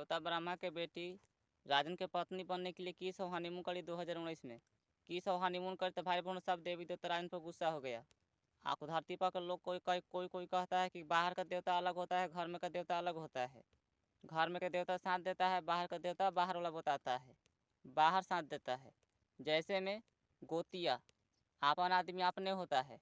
देवता ब्रह्मा के बेटी राजन के पत्नी बनने के लिए की सब हनीमून करी 2019 में। की सब हनीमून करते भाई बहन सब देवी देवता राजन पर गुस्सा हो गया। आपको धरती पर के लोग कोई कहता है कि बाहर का देवता अलग होता है, घर में का देवता अलग होता है। घर में का देवता साथ देता है, बाहर का देवता बाहर वाला बताता है, बाहर साथ देता है। जैसे में गोतिया आपन आदमी अपने होता है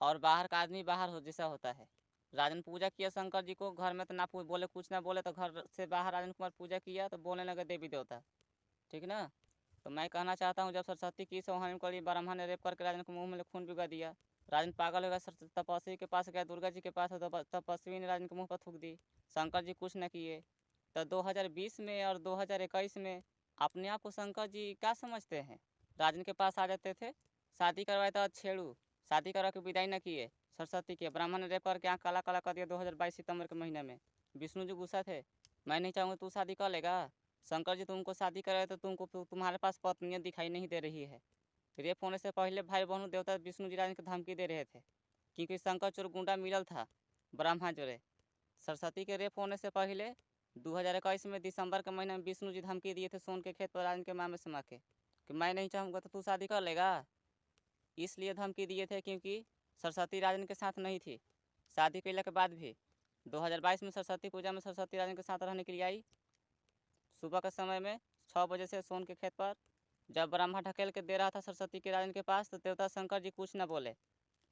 और बाहर का आदमी बाहर हो जैसा होता है। राजन पूजा किया शंकर जी को, घर में तो ना बोले, कुछ ना बोले, तो घर से बाहर राजन कुमार पूजा किया तो बोलने लगे देवी देवता। ठीक ना। तो मैं कहना चाहता हूँ, जब सरस्वती की सोहानी करी, ब्रह्मा ने रेप करके राजन के मुंह में खून पिघा दिया। राजन पागल हो गया, तपस्वी के पास गया, दुर्गा जी के पास, तो तपस्वी ने राजन के मुंह पर थूक दी। शंकर जी कुछ न किए। तो 2020 में और 2021 में अपने आप को शंकर जी क्या समझते हैं? राजन के पास आ जाते थे, शादी करवाए तो छेड़ू, शादी करवा के विदाई न किए सरस्वती के। ब्राह्मण ने रेप करके आँख काला काला कर दिया 2022 सितंबर के महीने में। विष्णु जी गुस्सा थे, मैं नहीं चाहूँगा तू शादी कर लेगा। शंकर जी तुमको शादी करे तो तुम्हारे पास पत्नियाँ दिखाई नहीं दे रही है। रेप होने से पहले भाई बहनों देवता विष्णु जी राजन को धमकी दे रहे थे, क्योंकि शंकर चोर गुंडा मिलल था ब्रह्मा जोरे। सरस्वती के रेप होने से पहले 2021 में दिसंबर के महीने में विष्णु जी धमकी दिए थे सोन के खेत पर राजन के माँ में समा के कि मैं नहीं चाहूँगा तो तू शादी कर लेगा। इसलिए धमकी दिए थे क्योंकि सरस्वती राजन के साथ नहीं थी। शादी कैला के बाद भी 2022 में सरस्वती पूजा में सरस्वती राजन के साथ रहने के लिए आई। सुबह के समय में 6 बजे से सोन के खेत पर जब ब्रह्मा ढकेल के दे रहा था सरस्वती के राजन के पास, तो देवता शंकर जी कुछ न बोले।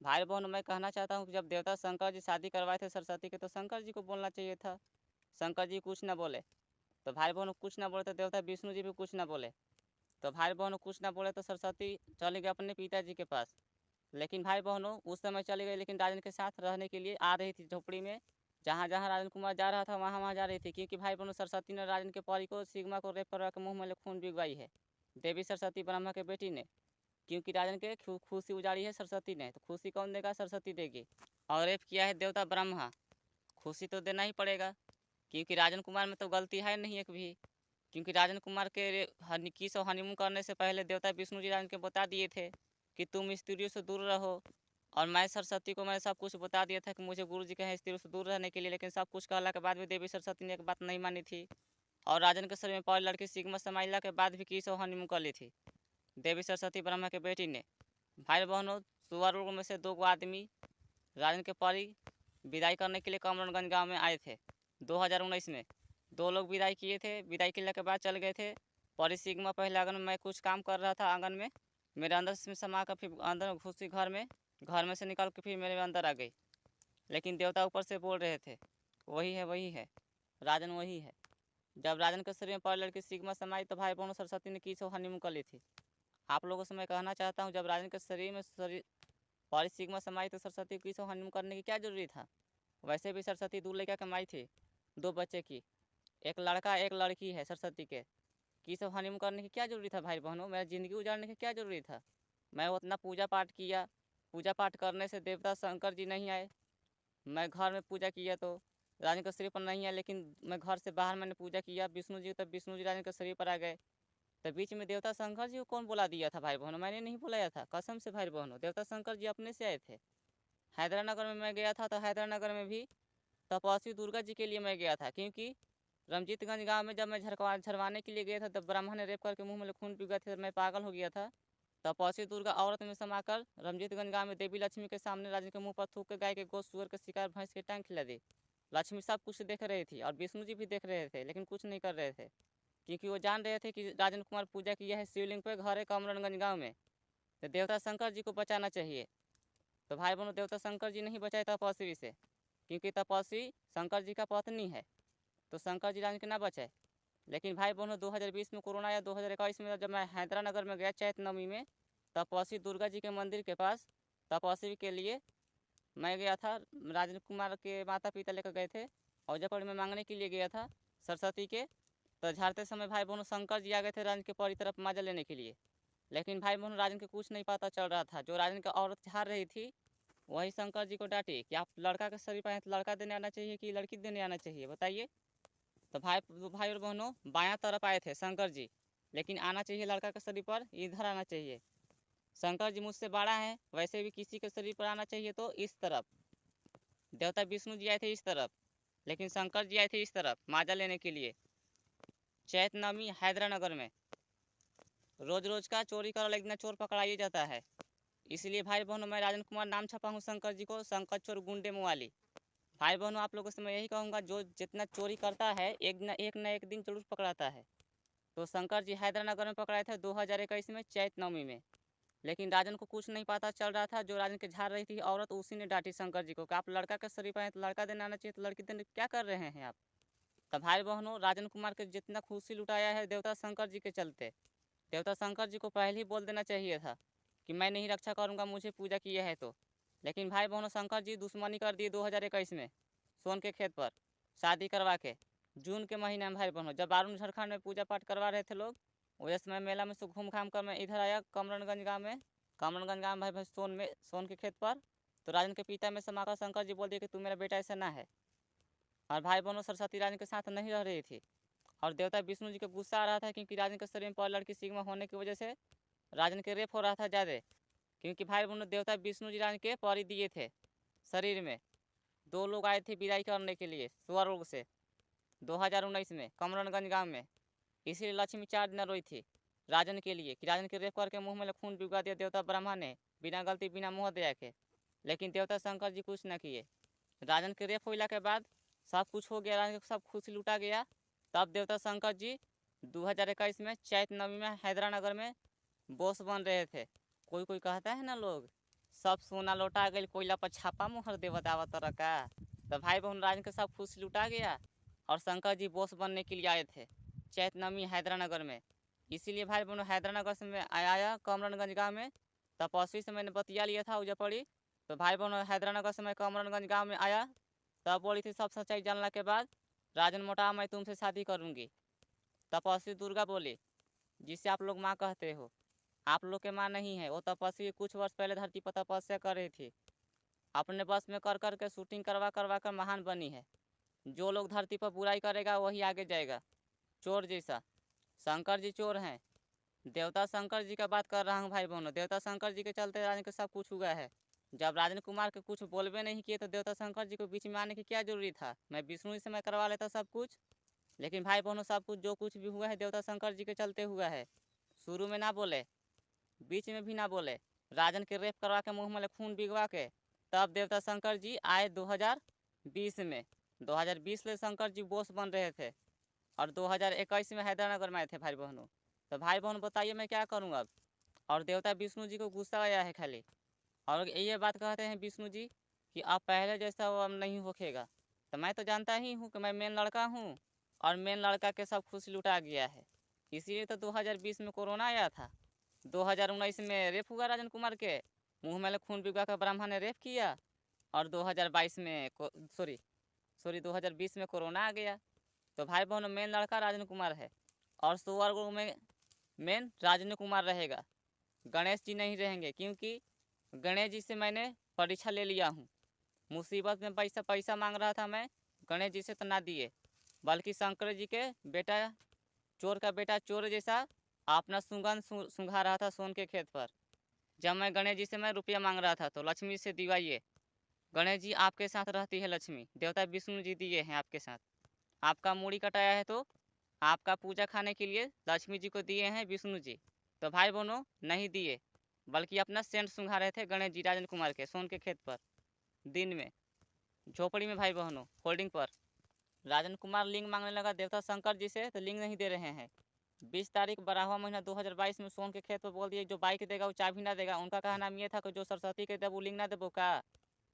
भाई बहनों, मैं कहना चाहता हूँ कि जब देवता शंकर जी शादी करवाए थे सरस्वती के, तो शंकर जी को बोलना चाहिए था। शंकर जी कुछ न बोले, तो भाई बहनों कुछ न बोले तो देवता विष्णु जी भी कुछ न बोले। तो भाई बहनों कुछ न बोले तो सरस्वती चली गई अपने पिताजी के पास। लेकिन भाई बहनों उस समय चली गई, लेकिन राजन के साथ रहने के लिए आ रही थी झोपड़ी में। जहाँ जहाँ राजन कुमार जा रहा था वहाँ वहाँ जा रही थी, क्योंकि भाई बहनों सरस्वती ने राजन के परी को सिग्मा को रेप करवा के मुँह में खून बिगवाई है देवी सरस्वती ब्रह्मा के बेटी ने। क्योंकि राजन के खुशी उजाड़ी है सरस्वती ने, तो खुशी कौन देगा? सरस्वती देगी। और रेप किया है देवता ब्रह्मा, खुशी तो देना ही पड़ेगा, क्योंकि राजन कुमार में तो गलती है नहीं एक भी। क्योंकि राजन कुमार के की सौ हनीमून करने से पहले देवता विष्णु जी राजन के बता दिए थे कि तुम स्त्रियों से दूर रहो। और मैं सरस्वती को मैं सब कुछ बता दिया था कि मुझे गुरु जी कहे स्त्रियों से दूर रहने के लिए, लेकिन सब कुछ कहला के बाद भी देवी सरस्वती ने एक बात नहीं मानी थी। और राजन के शरीर में पहले लड़की सिग्मा समाइला के बाद भी की सौ हनीमून कर ली थी देवी सरस्वती ब्रह्मा के बेटी ने। भाई बहनों, सुअर में से 2 आदमी राजन के परी विदाई करने के लिए कमरनगंज गाँव में आए थे 2019 में। 2 लोग विदाई किए थे, विदाई किले के बाद चल गए थे। परी सिग्मा पहले आंगन में, मैं कुछ काम कर रहा था आंगन में, मेरे अंदर से समा कर फिर अंदर घुसी घर में से निकल के फिर मेरे अंदर आ गई। लेकिन देवता ऊपर से बोल रहे थे वही है राजन, वही है। जब राजन के शरीर में पहले लड़की सिग्मा समाई तो भाई बहनों सरस्वती ने की सौ हनीमून कर ली थी। आप लोगों से मैं कहना चाहता हूँ, जब राजन के शरीर में परी सिग्मा समाई तो सरस्वती की सौ हनीमून करने की क्या जरूरी था? वैसे भी सरस्वती 2 लड़का कमाई थी, 2 बच्चे की, एक लड़का एक लड़की है सरस्वती के। की सब हनीमून करने की क्या जरूरी था? भाई बहनों, मेरा ज़िंदगी उजाड़ने की क्या जरूरी था? मैं उतना पूजा पाठ किया, पूजा पाठ करने से देवता शंकर जी नहीं आए। मैं घर में पूजा किया तो राजन के शरीर पर नहीं आया, लेकिन मैं घर से बाहर मैंने पूजा किया विष्णु जी, तब विष्णु जी राजन के शरीर पर आ गए। तो बीच में देवता शंकर जी को कौन बुला दिया था? भाई बहनों, मैंने नहीं बुलाया था, कसम से भाई बहनों, देवता शंकर जी अपने से आए थे। हैदरानगर में मैं गया था तो हैदरानगर में भी तपस्वी दुर्गा जी के लिए मैं गया था, क्योंकि रमजीतगंज गांव में जब मैं झरवाने के लिए गया था तब ब्राह्मण ने रेप करके मुंह में खून पी गए थे, मैं पागल हो गया था। तपस्वी दुर्गा औरत में समाकर रमजीतगंज गांव में देवी लक्ष्मी के सामने राजन के मुंह पर थूक के गाय के गोश्त, सुअर के शिकार, भैंस के टांग खिला दी। लक्ष्मी सब कुछ देख रही थी और विष्णु जी भी देख रहे थे, लेकिन कुछ नहीं कर रहे थे, क्योंकि वो जान रहे थे कि राजन कुमार पूजा किया है शिवलिंग पे, घर है कमरनगंज गाँव में, तो देवता शंकर जी को बचाना चाहिए। तो भाई बहनों, देवता शंकर जी नहीं बचाए तपस्वी से, क्योंकि तपस्वी शंकर जी का पत्नी है, तो शंकर जी राजन के ना बचाए। लेकिन भाई बहनों 2020 में कोरोना या 2021 में जब मैं हैदरानगर में गया चैत नवमी में, तपस्वी दुर्गा जी के मंदिर के पास तपस्वी के लिए मैं गया था। राजन कुमार के माता पिता लेकर गए थे और जब मैं मांगने के लिए गया था सरस्वती के, तो झाड़ते समय भाई बहनों शंकर जी आ गए थे राजन के परी तरफ माजा लेने के लिए। लेकिन भाई बहनों राजन के कुछ नहीं पता चल रहा था, जो राजन की औरत झाड़ रही थी वही शंकर जी को डांटी कि आप लड़का के शरीर पर लड़का देने आना चाहिए कि लड़की देने आना चाहिए, बताइए। तो भाई और बहनों बायां तरफ आए थे शंकर जी, लेकिन आना चाहिए लड़का के शरीर पर, इधर आना चाहिए। शंकर जी मुझसे बड़ा है, वैसे भी किसी के शरीर पर आना चाहिए तो इस तरफ। देवता विष्णु जी आए थे इस तरफ, लेकिन शंकर जी आए थे इस तरफ माजा लेने के लिए। चैतनवी हैदरानगर में रोज रोज का चोरी कर लेकिन चोर पकड़ाई जाता है। इसलिए भाई बहनों मैं राजन कुमार नाम छपा हूँ शंकर जी को, शंकर चोर गुंडे मुआली। भाई बहनों आप लोगों से मैं यही कहूँगा, जो जितना चोरी करता है एक न एक दिन जरूर पकड़ाता है। तो शंकर जी हैदरानगर में पकड़ाए थे 2021 में चैत नवमी में। लेकिन राजन को कुछ नहीं पता चल रहा था। जो राजन के झाड़ रही थी औरत, उसी ने डांटी शंकर जी को कि आप लड़का के शरीफ हैं तो लड़का देना आना चाहिए, तो लड़की देने क्या कर रहे हैं आप। तब भाई बहनों राजन कुमार के जितना खुशी लुटाया है देवता शंकर जी के चलते। देवता शंकर जी को पहले ही बोल देना चाहिए था कि मैं नहीं रक्षा करूंगा, मुझे पूजा किया है तो। लेकिन भाई बहनों शंकर जी दुश्मनी कर दिए 2021 में सोन के खेत पर शादी करवा के। जून के महीने में भाई बहनों जब अरुण झारखंड में पूजा पाठ करवा रहे थे लोग, उस समय मेला में से घूम घाम कर मैं इधर आया कमरनगंज गाँव में। कमरनगंज गाँव में भाई सोन के खेत पर। तो राजन के पिता में समाकर शंकर जी बोल दिए कि तू मेरा बेटा ऐसा ना है। और भाई बहनों सरस्वती राजन के साथ नहीं रह रही थी। और देवता विष्णु जी को गुस्सा आ रहा था क्योंकि राजन के शरीर में पर लड़की सिग्मा होने की वजह से राजन के रेप हो रहा था ज़्यादा। क्योंकि भाई बहनों देवता विष्णु जी राजन के परी दिए थे शरीर में। 2 लोग आए थे विदाई करने के लिए स्वर्ग से 2019 में कमरनगंज गांव में। इसीलिए लक्ष्मी 4 दिन रोई थी राजन के लिए कि राजन के रेप करके मुंह में खून बिगवा दिया देवता ब्रह्मा ने, बिना गलती बिना मोह दया के। लेकिन देवता शंकर जी कुछ न किए। राजन के रेप होने के बाद सब कुछ हो गया, राजन सब खुशी लुटा गया। तब देवता शंकर जी 2021 में चैत नवमी में हैदरानगर में बॉस बन रहे थे। कोई कोई कहता है ना लोग सब सोना लौटा गई, कोयला पर छापा मुहर दे बतावा तरह का। तो भाई बहन राजन के सब खुशी लुटा गया और शंकर जी बॉस बनने के लिए आए थे चैत नवमी हैदरानगर में। इसीलिए भाई बहनों हैदरानगर से मैं आया कमरनगंज गाँव में। तपस्वी से मैंने बतिया लिया था उजा पड़ी। तो भाई बहनों हैदरानगर से मैं कमरनगंज गाँव में आया, तब बोली थी सब सच्चाई जानने के बाद राजन मोटा मैं तुमसे शादी करूँगी। तपस्वी दुर्गा बोली जिसे आप लोग माँ कहते हो, आप लोग के माँ नहीं है। वो तपस्वी कुछ वर्ष पहले धरती पर तपस्या कर रही थी, अपने बस में कर कर के शूटिंग करवा करवा कर महान बनी है। जो लोग धरती पर बुराई करेगा वही आगे जाएगा, चोर जैसा। शंकर जी चोर हैं, देवता शंकर जी का बात कर रहा हूँ भाई बहनों। देवता शंकर जी के चलते राजन के सब कुछ हुआ है। जब राजन कुमार के कुछ बोलबे नहीं किए तो देवता शंकर जी को बीच में आने की क्या जरूरी था। मैं विष्णु जी से मैं करवा लेता सब कुछ। लेकिन भाई बहनों सब कुछ जो कुछ भी हुआ है देवता शंकर जी के चलते हुआ है। शुरू में ना बोले, बीच में भी ना बोले, राजन के रेप करवा के मुँह में खून बिगवा के तब देवता शंकर जी आए 2020 में। 2020 में शंकर जी बॉस बन रहे थे और 2021 में हैदरानगर में आए थे भाई बहनों। तो भाई बहन बताइए मैं क्या करूँ अब। और देवता विष्णु जी को गुस्सा आया है खाली, और ये बात कहते हैं विष्णु जी कि अब पहले जैसा वो अब नहीं होखेगा। तो मैं तो जानता ही हूँ कि मैं मेन लड़का हूँ और मेन लड़का के सब खुशी लुटा गया है। इसीलिए तो 2020 में कोरोना आया था, 2019 में रेप हुआ राजन कुमार के, मुँह में खून बिगवा कर ब्रह्मा ने रेप किया, और 2022 में सॉरी 2020 में कोरोना आ गया। तो भाई बहनों मेन लड़का राजन कुमार है और स्वर्ग में मेन राजन कुमार रहेगा, गणेश जी नहीं रहेंगे। क्योंकि गणेश जी से मैंने परीक्षा ले लिया हूँ। मुसीबत में पैसा मांग रहा था मैं, गणेश जी से तो ना दिए, बल्कि शंकर जी के बेटा चोर का बेटा चोर जैसा अपना सुगंध सुंघा रहा था सोन के खेत पर। जब मैं गणेश जी से मैं रुपया मांग रहा था तो लक्ष्मी से दिवाइए, गणेश जी आपके साथ रहती है लक्ष्मी, देवता विष्णु जी दिए हैं आपके साथ। आपका मूड़ी कटाया है तो आपका पूजा खाने के लिए लक्ष्मी जी को दिए हैं विष्णु जी। तो भाई बहनों नहीं दिए, बल्कि अपना सेंट सुंघा रहे थे गणेश जी राजन कुमार के सोन के खेत पर दिन में झोपड़ी में। भाई बहनों होल्डिंग पर राजन कुमार लिंग मांगने लगा देवता शंकर जी से, तो लिंग नहीं दे रहे हैं। 20 तारीख 12वां महीना 2022 में सोन के खेत पर बोल दिए जो बाइक देगा वो चाबी ना देगा। उनका कहा नाम ये था कि जो सरस्वती के देव वो लिंग ना देवो का।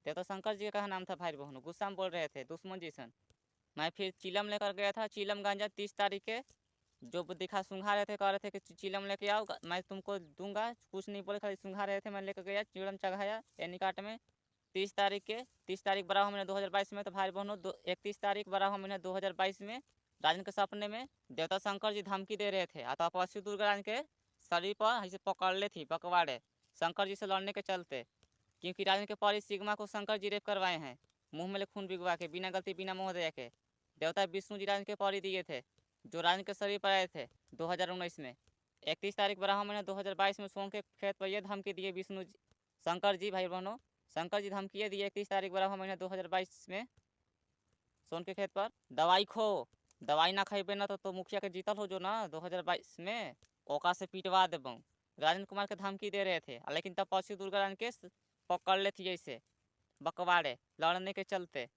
देवता शंकर जी का कहा नाम था भाई बहनों। गुस्सा में बोल रहे थे दुश्मन जैसन। मैं फिर चिलम लेकर गया था, चिलम गांजा 30 तारीख के जो दिखा सुंघा रहे थे, कह रहे थे कि चिलम लेके आओ मैं तुमको दूंगा, कुछ नहीं बोले खाली सुंघा रहे थे। मैं लेकर गया चिलम चढ़ाया एनी काट में 30 तारीख के 30 तारीख 12वां महीना 2022 में। तो भाई बहनों 31 तारीख 12वां महीना 2022 में राजन के सपने में देवता शंकर जी धमकी दे रहे थे। तपस्वी दुर्गा राजन के शरीर पर ऐसे पकड़ ले थी पकवाड़े शंकर जी से लड़ने के चलते। क्योंकि राजन के परी सिग्मा को शंकर जी रेप करवाए हैं मुँह में खून बिगवा के, बिना गलती बिना मोह दया के। देवता विष्णु जी राजन के परी दिए थे जो राजन के शरीर पर आए थे 2019 में। 31 तारीख 12वां महीना 2022 में सोन के खेत पर यह धमकी दिए विष्णु जी शंकर जी भाई बहनों। शंकर जी धमकी दिए 31 तारीख 12वां महीना 2022 में सोन के खेत पर दवाई खो, दवाई ना खइबे ना तो मुखिया के जीतल हो जो ना 2022 में, ओका से पिटवा देबो। राजेंद्र कुमार के धमकी दे रहे थे, लेकिन तब पशु दुर्गा रानी के पकड़ लेती ऐसे बकवाड़े लड़ने के चलते।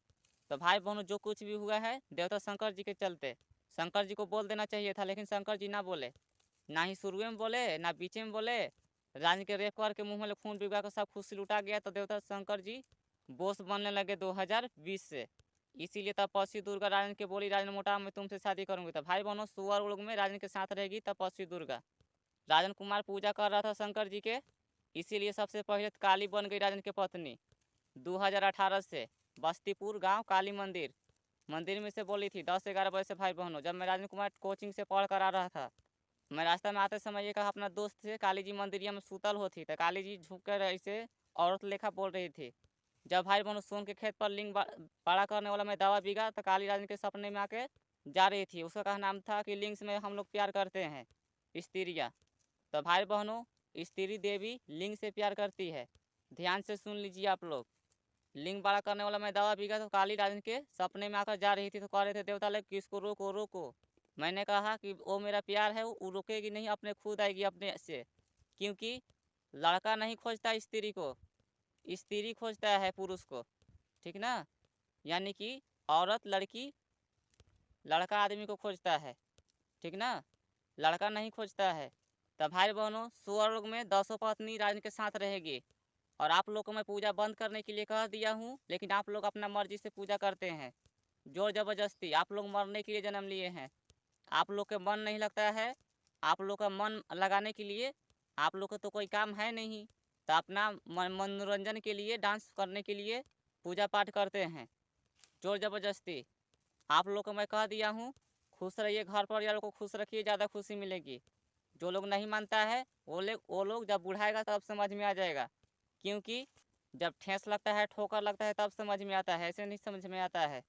तो भाई बहनों जो कुछ भी हुआ है देवता शंकर जी के चलते। शंकर जी को बोल देना चाहिए था, लेकिन शंकर जी ना बोले, ना ही शुरू में बोले ना बीच में बोले। रानी के रेप करके मुंह में खून डूबा कर सब खुशी लुटा गया। तो देवता शंकर जी बोस बनने लगे 2020 से। इसीलिए तब पशु दुर्गा राजन के बोली, राजन मोटा मैं तुमसे शादी करूंगी। तो भाई बहनों सुअर उर्ग में राजन के साथ रहेगी तब पशु दुर्गा। राजन कुमार पूजा कर रहा था शंकर जी के, इसीलिए सबसे पहले काली बन गई राजन की पत्नी 2018 से। बस्तीपुर गांव काली मंदिर में से बोली थी 10-11 बजे से। भाई बहनों जब मैं राजन कुमार कोचिंग से पढ़ कर आ रहा था, मैं रास्ता में आते समय ये कहा अपना दोस्त से, काली जी मंदिरिया में सुतल होती। तो काली जी झुक कर ऐसे औरत लेखा बोल रही थी। जब भाई बहनों सोन के खेत पर लिंग बड़ा करने वाला मैं दावा बिगा, तो काली राजन के सपने में आके जा रही थी। उसका कहा नाम था कि लिंग में हम लोग प्यार करते हैं स्त्रियाँ। तो भाई बहनों स्त्री देवी लिंग से प्यार करती है, ध्यान से सुन लीजिए आप लोग। लिंग बड़ा करने वाला मैं दावा बिगा तो काली राजन के सपने में आकर जा रही थी। तो कह रहे थे देवता लोग किसको रोको रोको। मैंने कहा कि वो मेरा प्यार है, वो रुकेगी नहीं, अपने खुद आएगी अपने से। क्योंकि लड़का नहीं खोजता स्त्री को, स्त्री खोजता है पुरुष को, ठीक ना। यानी कि औरत लड़की लड़का आदमी को खोजता है, ठीक ना, लड़का नहीं खोजता है। तब भाई बहनों स्वर्ग में 10 पत्नी राजन के साथ रहेगी। और आप लोग को मैं पूजा बंद करने के लिए कह दिया हूँ, लेकिन आप लोग अपना मर्जी से पूजा करते हैं, जोर ज़बरदस्ती। आप लोग मरने के लिए जन्म लिए हैं, आप लोग के मन नहीं लगता है, आप लोग का मन लगाने के लिए आप लोग का तो कोई काम है नहीं। तो अपना मनोरंजन के लिए, डांस करने के लिए पूजा पाठ करते हैं जोर ज़बरदस्ती। आप लोग को मैं कह दिया हूँ खुश रहिए, घर परिवार को खुश रखिए, ज़्यादा खुशी मिलेगी। जो लोग नहीं मानता है वो लोग जब बुढ़ाएगा तब समझ में आ जाएगा। क्योंकि जब ठेस लगता है, ठोकर लगता है, तब समझ में आता है, ऐसे नहीं समझ में आता है।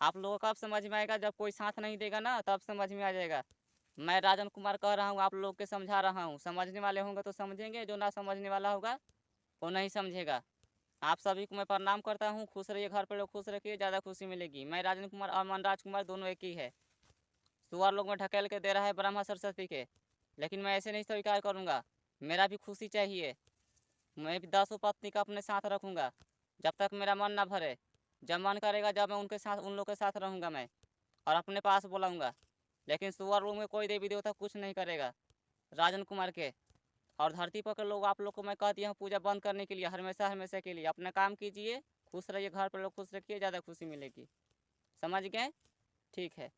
आप लोगों को कब समझ में आएगा, जब कोई साथ नहीं देगा ना तब समझ में आ जाएगा। मैं राजन कुमार कह रहा हूँ, आप लोग के समझा रहा हूँ। समझने वाले होंगे तो समझेंगे, जो ना समझने वाला होगा वो नहीं समझेगा। आप सभी को मैं प्रणाम करता हूँ। खुश रहिए, घर पे लोग खुश रखिए, ज़्यादा खुशी मिलेगी। मैं राजन कुमार और मनराज कुमार दोनों एक ही है। सुअर लोग में ढकेल के दे रहा है ब्रह्मा सरस्वती के, लेकिन मैं ऐसे नहीं स्वीकार करूँगा। मेरा भी खुशी चाहिए, मैं भी 10 पत्नी का अपने साथ रखूँगा जब तक मेरा मन ना भरे। जब मन करेगा जब मैं उनके साथ, उन लोग के साथ रहूँगा मैं, और अपने पास बुलाऊँगा। लेकिन सुअर लोग में कोई देवी देवता कुछ नहीं करेगा राजन कुमार के। और धरती पर के लोग, आप लोग को मैं कह दिया हूँ पूजा बंद करने के लिए, हमेशा हमेशा के लिए। अपना काम कीजिए, खुश रहिए, घर पर लोग खुश रखिए, ज़्यादा खुशी मिलेगी। समझ गए? ठीक है।